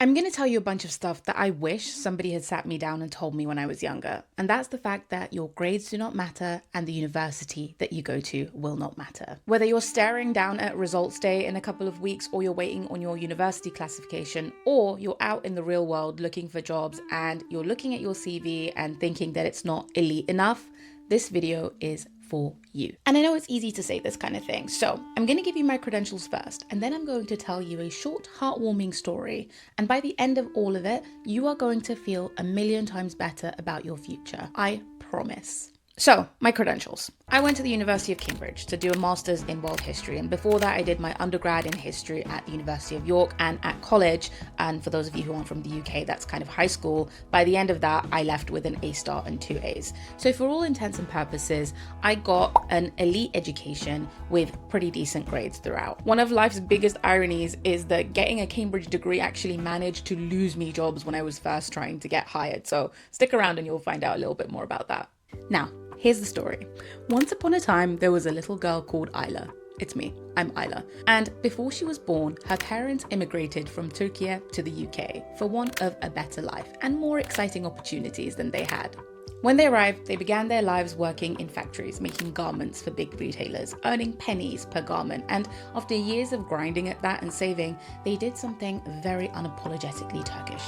I'm going to tell you a bunch of stuff that I wish somebody had sat me down and told me when I was younger. And that's the fact that your grades do not matter and the university that you go to will not matter. Whether you're staring down at results day in a couple of weeks, or you're waiting on your university classification, or you're out in the real world looking for jobs and you're looking at your CV and thinking that it's not elite enough, this video is for you. And I know it's easy to say this kind of thing, so I'm going to give you my credentials first, and then I'm going to tell you a short, heartwarming story. And by the end of all of it, you are going to feel a million times better about your future. I promise. So, my credentials. I went to the University of Cambridge to do a master's in world history, and before that I did my undergrad in history at the University of York. And at college, and for those of you who aren't from the UK, that's kind of high school, by the end of that I left with an A star and 2 A's. So for all intents and purposes, I got an elite education with pretty decent grades throughout. One of life's biggest ironies is that getting a Cambridge degree actually managed to lose me jobs when I was first trying to get hired. So stick around and you'll find out a little bit more about that. Now, here's the story. Once upon a time, there was a little girl called Aila. It's me, I'm Aila. And before she was born, her parents immigrated from Turkey to the UK for want of a better life and more exciting opportunities than they had. When they arrived, they began their lives working in factories, making garments for big retailers, earning pennies per garment. And after years of grinding at that and saving, they did something very unapologetically Turkish.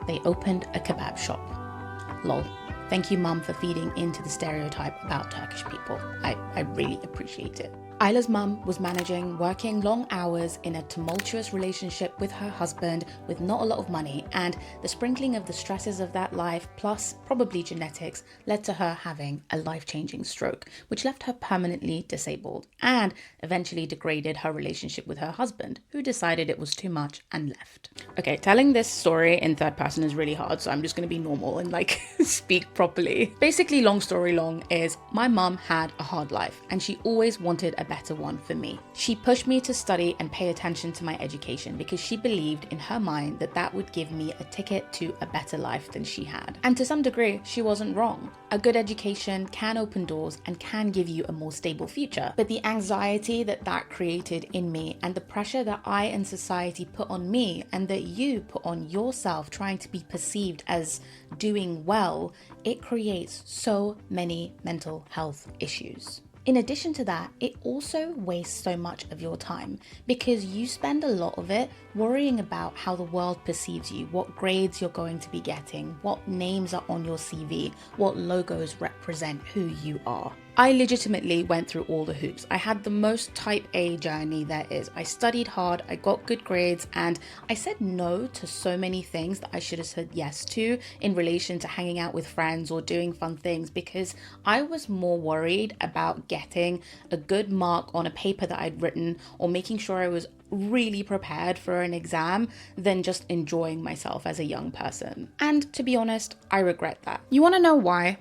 They opened a kebab shop. Lol. Thank you, Mum, for feeding into the stereotype about Turkish people. I really appreciate it. Aila's mum was working long hours in a tumultuous relationship with her husband with not a lot of money, and the sprinkling of the stresses of that life, plus probably genetics, led to her having a life-changing stroke, which left her permanently disabled and eventually degraded her relationship with her husband, who decided it was too much and left. Okay, telling this story in third person is really hard, so I'm just going to be normal and speak properly. Basically, long story long is my mum had a hard life and she always wanted a better one for me. She pushed me to study and pay attention to my education because she believed in her mind that that would give me a ticket to a better life than she had. And to some degree, she wasn't wrong. A good education can open doors and can give you a more stable future. But the anxiety that that created in me and the pressure that I and society put on me and that you put on yourself trying to be perceived as doing well, it creates so many mental health issues. In addition to that, it also wastes so much of your time because you spend a lot of it worrying about how the world perceives you, what grades you're going to be getting, what names are on your CV, what logos represent who you are. I legitimately went through all the hoops. I had the most type A journey there is. I studied hard, I got good grades, and I said no to so many things that I should have said yes to in relation to hanging out with friends or doing fun things because I was more worried about getting a good mark on a paper that I'd written or making sure I was really prepared for an exam than just enjoying myself as a young person. And to be honest, I regret that. You want to know why?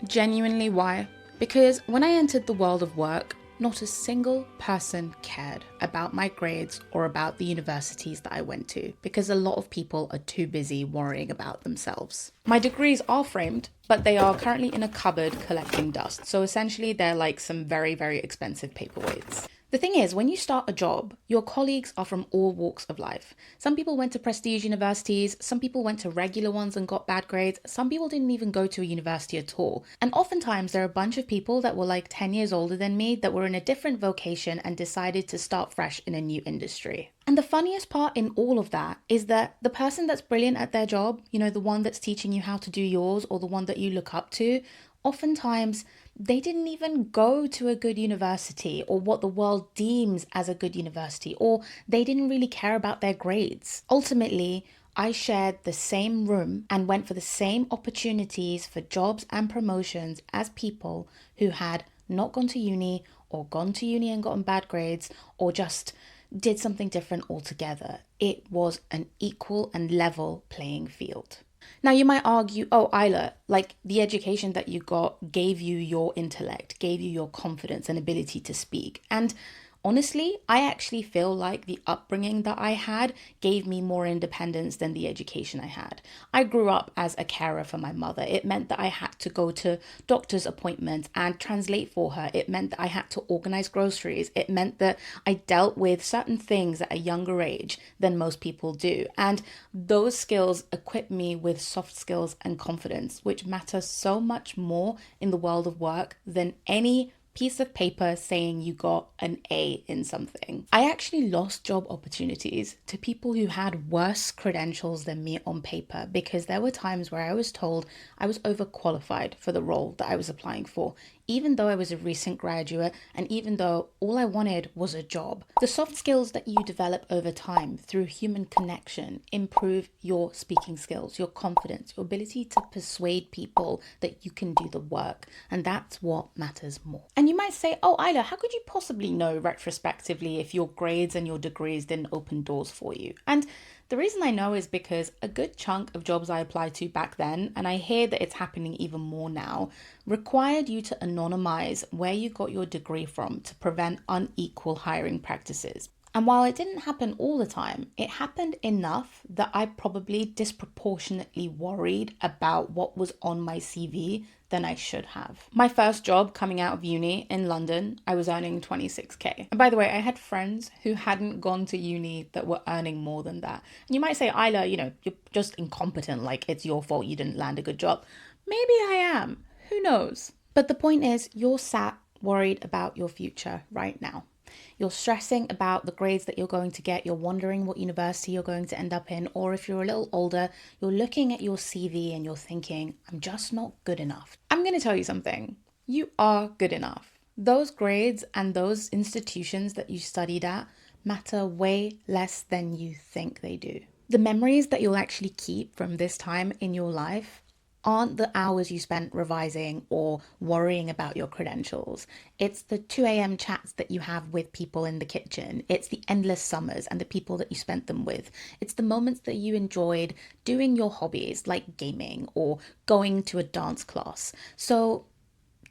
Genuinely why? Because when I entered the world of work, not a single person cared about my grades or about the universities that I went to, because a lot of people are too busy worrying about themselves. My degrees are framed, but they are currently in a cupboard collecting dust. So essentially they're like some very, very expensive paperweights. The thing is, when you start a job, your colleagues are from all walks of life. Some people went to prestige universities, some people went to regular ones and got bad grades, some people didn't even go to a university at all. And oftentimes there are a bunch of people that were like 10 years older than me that were in a different vocation and decided to start fresh in a new industry. And the funniest part in all of that is that the person that's brilliant at their job, the one that's teaching you how to do yours or the one that you look up to, oftentimes they didn't even go to a good university or what the world deems as a good university, or they didn't really care about their grades. Ultimately, I shared the same room and went for the same opportunities for jobs and promotions as people who had not gone to uni or gone to uni and gotten bad grades or just did something different altogether. It was an equal and level playing field. Now you might argue, oh, Aila, the education that you got gave you your intellect, gave you your confidence and ability to speak. And Honestly, I actually feel like the upbringing that I had gave me more independence than the education I had. I grew up as a carer for my mother. It meant that I had to go to doctor's appointments and translate for her. It meant that I had to organize groceries. It meant that I dealt with certain things at a younger age than most people do. And those skills equip me with soft skills and confidence, which matter so much more in the world of work than any piece of paper saying you got an A in something. I actually lost job opportunities to people who had worse credentials than me on paper because there were times where I was told I was overqualified for the role that I was applying for, even though I was a recent graduate and even though all I wanted was a job. The soft skills that you develop over time through human connection improve your speaking skills, your confidence, your ability to persuade people that you can do the work. And that's what matters more. And you might say, oh, Aila, how could you possibly know retrospectively if your grades and your degrees didn't open doors for you? And the reason I know is because a good chunk of jobs I applied to back then, and I hear that it's happening even more now, required you to anonymize where you got your degree from to prevent unequal hiring practices. And while it didn't happen all the time, it happened enough that I probably disproportionately worried about what was on my CV than I should have. My first job coming out of uni in London, I was earning 26k. And by the way, I had friends who hadn't gone to uni that were earning more than that. And you might say, Aila, you're just incompetent, like it's your fault you didn't land a good job. Maybe I am, who knows? But the point is, you're sat worried about your future right now. You're stressing about the grades that you're going to get. You're wondering what university you're going to end up in. Or if you're a little older, you're looking at your CV and you're thinking, I'm just not good enough. I'm going to tell you something. You are good enough. Those grades and those institutions that you studied at matter way less than you think they do. The memories that you'll actually keep from this time in your life aren't the hours you spent revising or worrying about your credentials. It's the 2 a.m. chats that you have with people in the kitchen. It's the endless summers and the people that you spent them with. It's the moments that you enjoyed doing your hobbies like gaming or going to a dance class. So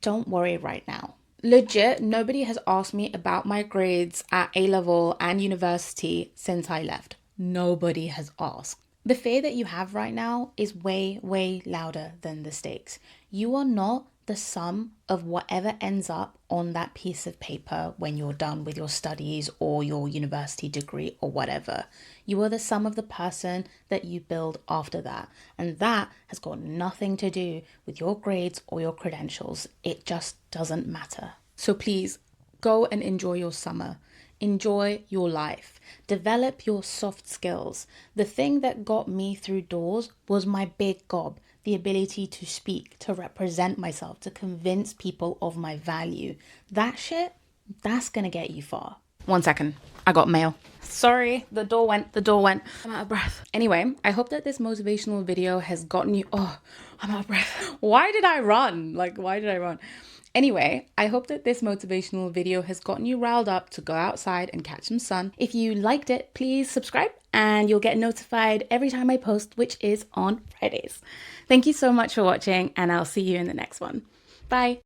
don't worry right now. Legit, nobody has asked me about my grades at A-level and university since I left. Nobody has asked. The fear that you have right now is way, way louder than the stakes. You are not the sum of whatever ends up on that piece of paper when you're done with your studies or your university degree or whatever. You are the sum of the person that you build after that. And that has got nothing to do with your grades or your credentials. It just doesn't matter. So please go and enjoy your summer. Enjoy your life. Develop your soft skills. The thing that got me through doors was my big gob, the ability to speak, to represent myself, to convince people of my value. That shit, that's gonna get you far. 1 second, I got mail. Sorry, the door went. I'm out of breath. Anyway, I hope that this motivational video has gotten you, I'm out of breath. Why did I run? Anyway, I hope that this motivational video has gotten you riled up to go outside and catch some sun. If you liked it, please subscribe and you'll get notified every time I post, which is on Fridays. Thank you so much for watching and I'll see you in the next one. Bye.